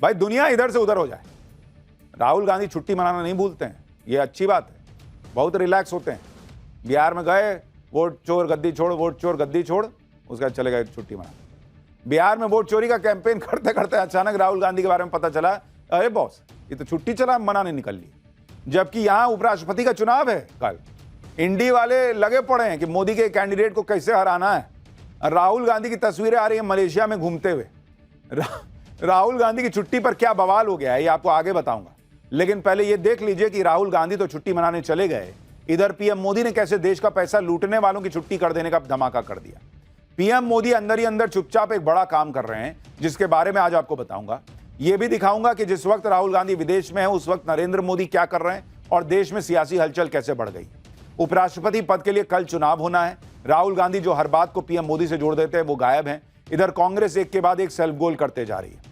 भाई दुनिया इधर से उधर हो जाए, राहुल गांधी छुट्टी मनाना नहीं भूलते हैं, ये अच्छी बात है, बहुत रिलैक्स होते हैं। बिहार में गए, वोट चोर गद्दी छोड़, वोट चोर गद्दी छोड़, उसके बाद चले गए छुट्टी मनाने। बिहार में वोट चोरी का कैंपेन करते करते अचानक राहुल गांधी के बारे में पता चला, अरे बॉस ये तो छुट्टी चला मनाने निकल ली। जबकि यहां उपराष्ट्रपति का चुनाव है कल, इंडी वाले लगे पड़े हैं कि मोदी के कैंडिडेट को कैसे हराना है। राहुल गांधी की तस्वीरें आ रही हैं मलेशिया में घूमते हुए। राहुल गांधी की छुट्टी पर क्या बवाल हो गया है ये आपको आगे बताऊंगा, लेकिन पहले ये देख लीजिए कि राहुल गांधी तो छुट्टी मनाने चले गए, इधर पीएम मोदी ने कैसे देश का पैसा लूटने वालों की छुट्टी कर देने का धमाका कर दिया। पीएम मोदी अंदर ही अंदर चुपचाप एक बड़ा काम कर रहे हैं, जिसके बारे में आज आपको बताऊंगा। यह भी दिखाऊंगा कि जिस वक्त राहुल गांधी विदेश में है उस वक्त नरेंद्र मोदी क्या कर रहे हैं और देश में सियासी हलचल कैसे बढ़ गई। उपराष्ट्रपति पद के लिए कल चुनाव होना है। राहुल गांधी जो हर बात को पीएम मोदी से जोड़ देते हैं वो गायब हैं। इधर कांग्रेस एक के बाद एक सेल्फ गोल करते जा रही है।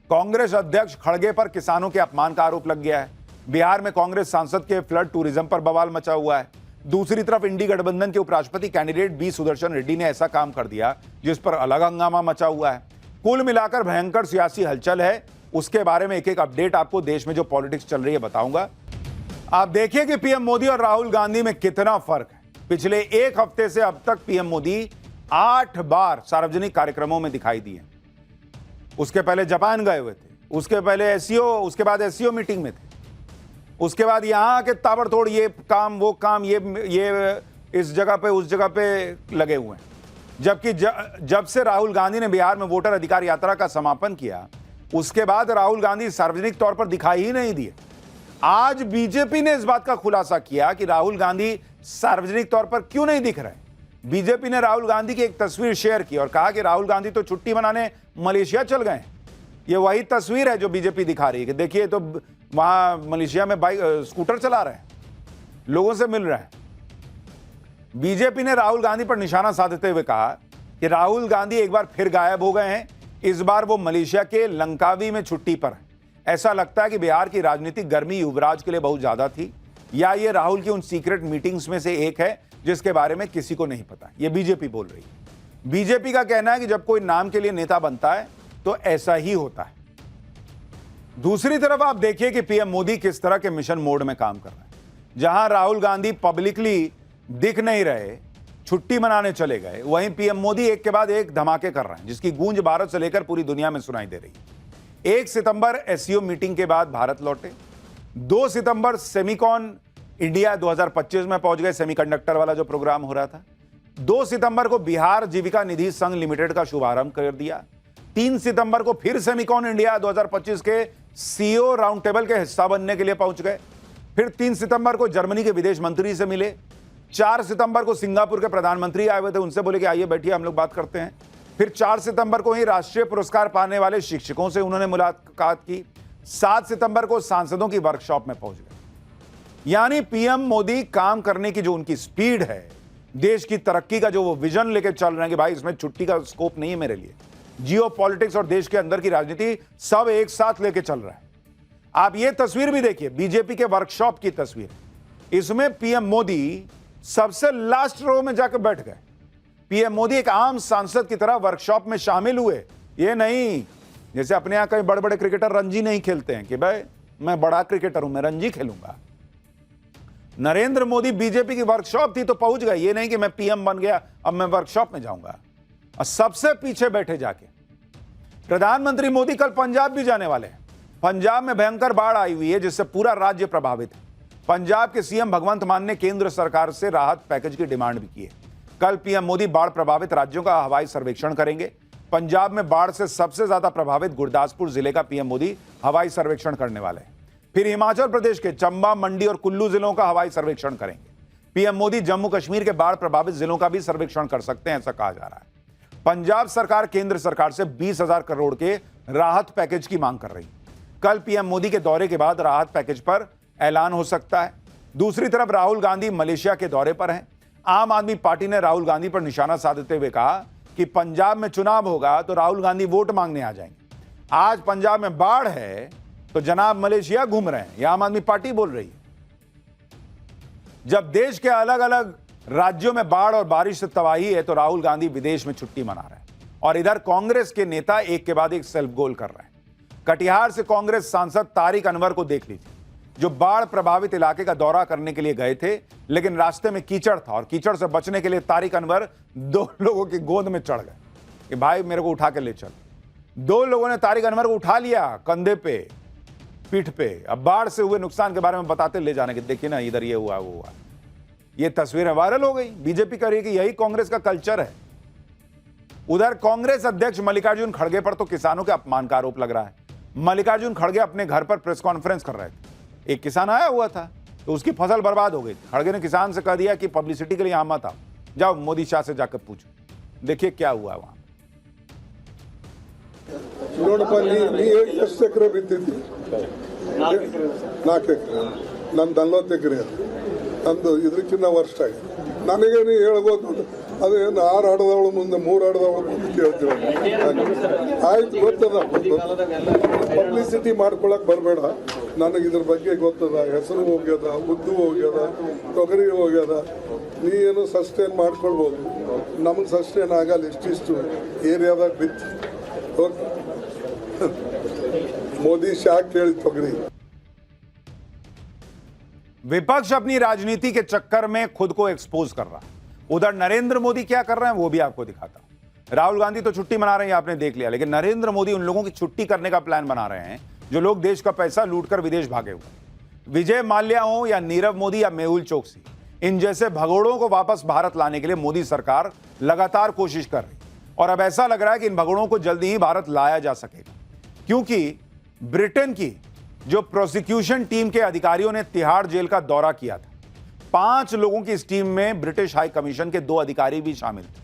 कांग्रेस अध्यक्ष खड़गे पर किसानों के अपमान का आरोप लग गया है। बिहार में कांग्रेस सांसद के फ्लड टूरिज्म पर बवाल मचा हुआ है। दूसरी तरफ इंडी गठबंधन के उपराष्ट्रपति कैंडिडेट बी सुदर्शन रेड्डी ने ऐसा काम कर दिया जिस पर अलग हंगामा मचा हुआ है। कुल मिलाकर भयंकर सियासी हलचल है। उसके बारे में एक एक अपडेट आपको देश में जो पॉलिटिक्स चल रही है बताऊंगा। आप देखिए कि पीएम मोदी और राहुल गांधी में कितना फर्क है। पिछले एक हफ्ते से अब तक पीएम मोदी 8 बार सार्वजनिक कार्यक्रमों में दिखाई दिए। उसके पहले जापान गए हुए थे, उसके पहले एससीओ, उसके बाद एससीओ मीटिंग में थे, उसके बाद यहां के ताबड़तोड़ ये काम वो काम, ये इस जगह पे उस जगह पे लगे हुए हैं। जबकि जब से राहुल गांधी ने बिहार में वोटर अधिकार यात्रा का समापन किया उसके बाद राहुल गांधी सार्वजनिक तौर पर दिखाई ही नहीं दिए। आज बीजेपी ने इस बात का खुलासा किया कि राहुल गांधी सार्वजनिक तौर पर क्यों नहीं दिख रहे। बीजेपी ने राहुल गांधी की एक तस्वीर शेयर की और कहा कि राहुल गांधी तो छुट्टी मनाने मलेशिया चल गए। ये वही तस्वीर है जो बीजेपी दिखा रही है कि देखिए तो वहां मलेशिया में बाइक स्कूटर चला रहे हैं, लोगों से मिल रहे हैं। बीजेपी ने राहुल गांधी पर निशाना साधते हुए कहा कि राहुल गांधी एक बार फिर गायब हो गए हैं। इस बार वो मलेशिया के लंकावी में छुट्टी पर है। ऐसा लगता है कि बिहार की राजनीतिक गर्मी युवराज के लिए बहुत ज्यादा थी, या ये राहुल की उन सीक्रेट मीटिंग्स में से एक है जिसके बारे में किसी को नहीं पता। ये बीजेपी बोल रही है। बीजेपी का कहना है कि जब कोई नाम के लिए नेता बनता है तो ऐसा ही होता है। दूसरी तरफ आप देखिए कि पीएम मोदी किस तरह के मिशन मोड में काम कर रहे हैं। जहां राहुल गांधी पब्लिकली दिख नहीं रहे, छुट्टी मनाने चले गए, वहीं पीएम मोदी एक के बाद एक धमाके कर रहे हैं जिसकी गूंज भारत से लेकर पूरी दुनिया में सुनाई दे रही है। 1 सितंबर एससीओ मीटिंग के बाद भारत लौटे। 2 सितंबर सेमिकॉन इंडिया 2025 में पहुंच गए, सेमीकंडक्टर वाला जो प्रोग्राम हो रहा था। 2 सितंबर को बिहार जीविका निधि संघ लिमिटेड का शुभारंभ कर दिया। 3 सितंबर को फिर सेमिकॉन इंडिया 2025 के सीईओ राउंड टेबल के हिस्सा बनने के लिए पहुंच गए। फिर 3 सितंबर को जर्मनी के विदेश मंत्री से मिले। 4 सितंबर को सिंगापुर के प्रधानमंत्री आए हुए थे, उनसे बोले कि आइए बैठिए हम लोग बात करते हैं। फिर 4 सितंबर को ही राष्ट्रीय पुरस्कार पाने वाले शिक्षकों से उन्होंने मुलाकात की। 7 सितंबर को सांसदों की वर्कशॉप में पहुंच गए। यानी पीएम मोदी काम करने की जो उनकी स्पीड है, देश की तरक्की का जो वो विजन लेकर चल रहे हैं कि भाई इसमें छुट्टी का स्कोप नहीं है मेरे लिए, जियो पॉलिटिक्स और देश के अंदर की राजनीति सब एक साथ लेके चल रहा है। आप ये तस्वीर भी देखिए, बीजेपी के वर्कशॉप की तस्वीर। इसमें पीएम मोदी सबसे लास्ट रो में जाकर बैठ गए। पीएम मोदी एक आम सांसद की तरह वर्कशॉप में शामिल हुए। ये नहीं जैसे अपने यहां कई बड़े बड़े क्रिकेटर रणजी नहीं खेलते हैं कि भाई मैं बड़ा क्रिकेटर हूं, मैं रणजी खेलूंगा। नरेंद्र मोदी बीजेपी की वर्कशॉप थी तो पहुंच गए। ये नहीं कि मैं पीएम बन गया अब मैं वर्कशॉप में जाऊंगा। और सबसे पीछे बैठे जाके प्रधानमंत्री मोदी कल पंजाब भी जाने वाले हैं। पंजाब में भयंकर बाढ़ आई हुई है जिससे पूरा राज्य प्रभावित है। पंजाब के सीएम भगवंत मान ने केंद्र सरकार से राहत पैकेज की डिमांड भी की है। कल पीएम मोदी बाढ़ प्रभावित राज्यों का हवाई सर्वेक्षण करेंगे। पंजाब में बाढ़ से सबसे ज्यादा प्रभावित गुरदासपुर जिले का पीएम मोदी हवाई सर्वेक्षण करने वाले हैं। फिर हिमाचल प्रदेश के चंबा, मंडी और कुल्लू जिलों का हवाई सर्वेक्षण करेंगे। पीएम मोदी जम्मू कश्मीर के बाढ़ प्रभावित जिलों का भी सर्वेक्षण कर सकते हैं, ऐसा कहा जा रहा है। पंजाब सरकार केंद्र सरकार से 20,000 करोड़ के राहत पैकेज की मांग कर रही है। कल पीएम मोदी के दौरे के बाद राहत पैकेज पर ऐलान हो सकता है। दूसरी तरफ राहुल गांधी मलेशिया के दौरे पर हैं। आम आदमी पार्टी ने राहुल गांधी पर निशाना साधते हुए कहा कि पंजाब में चुनाव होगा तो राहुल गांधी वोट मांगने आ जाएंगे। आज पंजाब में बाढ़ है तो जनाब मलेशिया घूम रहे हैं, यह आम आदमी पार्टी बोल रही है। जब देश के अलग अलग राज्यों में बाढ़ और बारिश से तबाही है तो राहुल गांधी विदेश में छुट्टी मना रहे हैं और इधर कांग्रेस के नेता एक के बाद एक सेल्फ गोल कर रहे हैं। कटिहार से कांग्रेस सांसद तारिक अनवर को देख लीजिए, जो बाढ़ प्रभावित इलाके का दौरा करने के लिए गए थे, लेकिन रास्ते में कीचड़ था और कीचड़ से बचने के लिए तारिक अनवर 2 लोगों की गोद में चढ़ गए कि भाई मेरे को उठा के ले चल। 2 लोगों ने तारिक अनवर को उठा लिया, कंधे पे, पीठ पे। अब बाढ़ से हुए नुकसान के बारे में बताते ले जाने के, देखिए ना इधर ये हुआ वो हुआ। ये तस्वीरें वायरल हो गई। बीजेपी कह रही है कि यही कांग्रेस का कल्चर है। उधर कांग्रेस अध्यक्ष मल्लिकार्जुन खड़गे पर तो किसानों के अपमान का आरोप लग रहा है। मल्लिकार्जुन खड़गे अपने घर पर प्रेस कॉन्फ्रेंस कर रहे थे, एक किसान आया हुआ था तो उसकी फसल बर्बाद हो गई। खड़गे ने किसान से कह दिया कि पब्लिसिटी के लिए यहां मत आओ, जाओ मोदी शाह से जाकर पूछो। देखिए क्या हुआ वहां। ನೋಡಪ್ಪ ನೀ ಎಷ್ಟು ಎಕರೆ ಬಿತ್ತಿದ್ದಿ? 4 ಎಕರೆ. ನಂದು 40 ಎಕರೆ. ನಂದು ಇದಕ್ಕಿಂತ ವರ್ಷ ಆಗಿದೆ. ನನಗೆ ನೀ ಹೇಳ್ಬೋದು ಅದೇನು 6 ಆಡದವಳು ಮುಂದೆ 3 ಆಡದವಳು ಮುಂದೆ ಕೇಳ್ತೀವಿ. ಆಯ್ತು, ಗೊತ್ತದ. ಪಬ್ಲಿಸಿಟಿ ಮಾಡ್ಕೊಳಕ್ ಬರಬೇಡ. ನನಗೆ ಇದ್ರ ಬಗ್ಗೆ ಗೊತ್ತದ. ಹೆಸರು ಹೋಗ್ಯದ, ಉದ್ದು ಹೋಗ್ಯದ, ತೊಗರಿ ಹೋಗ್ಯದ. ನೀ ಏನು ಸಸ್ಟೈನ್ ಮಾಡ್ಕೊಳ್ಬೋದು, ನಮಗೆ ಸಸ್ಟೈನ್ ಆಗಲ್ಲ. ಇಷ್ಟಿಷ್ಟು ಏರಿಯಾದಾಗ ಬಿತ್ತು. मोदी शाह केल पकड़ी। विपक्ष अपनी राजनीति के चक्कर में खुद को एक्सपोज कर रहा है। उधर नरेंद्र मोदी क्या कर रहे हैं वो भी आपको दिखाता हूं। राहुल गांधी तो छुट्टी मना रहे हैं, आपने देख लिया, लेकिन नरेंद्र मोदी उन लोगों की छुट्टी करने का प्लान बना रहे हैं जो लोग देश का पैसा लूटकर विदेश भागे हुए। विजय माल्या हो या नीरव मोदी या मेहुल चोकसी, इन जैसे भगोड़ों को वापस भारत लाने के लिए मोदी सरकार लगातार कोशिश कर रही है। और अब ऐसा लग रहा है कि इन भगोड़ों को जल्दी ही भारत लाया जा सकेगा, क्योंकि ब्रिटेन की जो प्रोसिक्यूशन टीम के अधिकारियों ने तिहाड़ जेल का दौरा किया था, 5 लोगों की इस टीम में ब्रिटिश हाई कमीशन के 2 अधिकारी भी शामिल थे।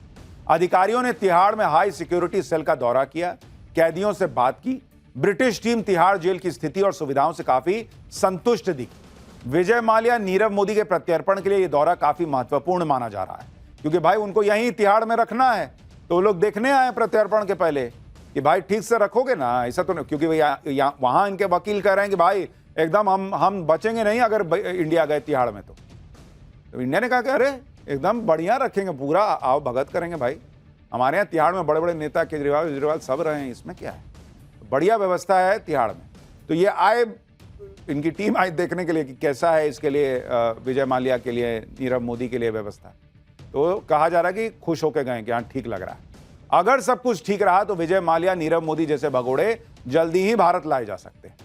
अधिकारियों ने तिहाड़ में हाई सिक्योरिटी सेल का दौरा किया, कैदियों से बात की। ब्रिटिश टीम तिहाड़ जेल की स्थिति और सुविधाओं से काफी संतुष्ट दिखी। विजय माल्या, नीरव मोदी के प्रत्यर्पण के लिए यह दौरा काफी महत्वपूर्ण माना जा रहा है, क्योंकि भाई उनको यहीं तिहाड़ में रखना है। तो लोग देखने आए प्रत्यर्पण के पहले कि भाई ठीक से रखोगे ना, ऐसा तो नहीं, क्योंकि वहां इनके वकील कह रहे हैं कि भाई एकदम हम बचेंगे नहीं अगर इंडिया गए तिहाड़ में। तो इंडिया ने कहा कि अरे एकदम बढ़िया रखेंगे, पूरा आओ भगत करेंगे भाई। हमारे यहाँ तिहाड़ में बड़े बड़े नेता केजरीवाल सब रहे हैं, इसमें क्या है, बढ़िया व्यवस्था है तिहाड़ में। तो ये आए, इनकी टीम आई देखने के लिए कि कैसा है इसके लिए विजय माल्या के लिए, नीरव मोदी के लिए व्यवस्था। तो कहा जा रहा है कि खुश होकर गए कि हाँ ठीक लग रहा है। अगर सब कुछ ठीक रहा तो विजय माल्या, नीरव मोदी जैसे भगोड़े जल्दी ही भारत लाए जा सकते हैं।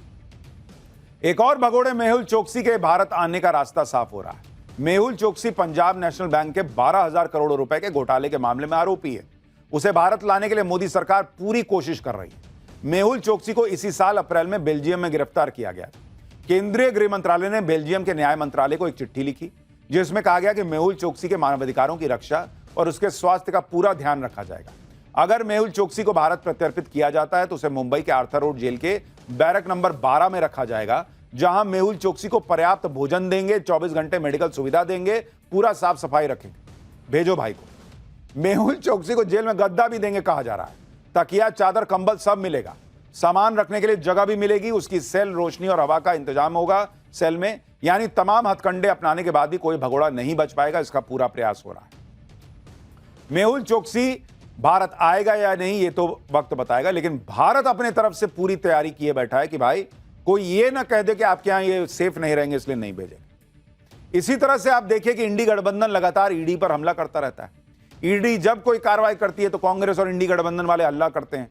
एक और भगोड़े मेहुल चोकसी के भारत आने का रास्ता साफ हो रहा है। मेहुल चोकसी पंजाब नेशनल बैंक के 12,000 करोड़ रुपए के घोटाले के मामले में आरोपी है। उसे भारत लाने के लिए मोदी सरकार पूरी कोशिश कर रही है। मेहुल चोकसी को इसी साल अप्रैल में बेल्जियम में गिरफ्तार किया गया था। केंद्रीय गृह मंत्रालय ने बेल्जियम के न्याय मंत्रालय को एक चिट्ठी लिखी, जिसमें कहा गया कि मेहुल चोकसी के मानवाधिकारों की रक्षा और उसके स्वास्थ्य का पूरा ध्यान रखा जाएगा। अगर मेहुल चोकसी को भारत प्रत्यर्पित किया जाता है तो उसे मुंबई के आर्थर रोड जेल के बैरक नंबर 12 में रखा जाएगा, जहां मेहुल चोकसी को पर्याप्त भोजन देंगे, 24 घंटे मेडिकल सुविधा देंगे, पूरा साफ सफाई रखेंगे। भेजो भाई को। मेहुल चोकसी को जेल में गद्दा भी देंगे कहा जा रहा है, तकिया, चादर, कंबल सब मिलेगा। सामान रखने के लिए जगह भी मिलेगी, उसकी सेल, रोशनी और हवा का इंतजाम होगा सेल में। यानी तमाम हथकंडे अपनाने के बाद भी कोई भगोड़ा नहीं बच पाएगा, इसका पूरा प्रयास हो रहा है। मेहुल चोकसी भारत आएगा या नहीं ये तो वक्त बताएगा, लेकिन भारत अपने तरफ से पूरी तैयारी किए बैठा है कि भाई कोई ये ना कह दे कि आपके यहां ये सेफ नहीं रहेंगे इसलिए नहीं भेजेंगे। इसी तरह से आप देखिए कि इंडी गठबंधन लगातार ईडी पर हमला करता रहता है। ईडी जब कोई कार्रवाई करती है तो कांग्रेस और इंडी गठबंधन वाले हल्ला करते हैं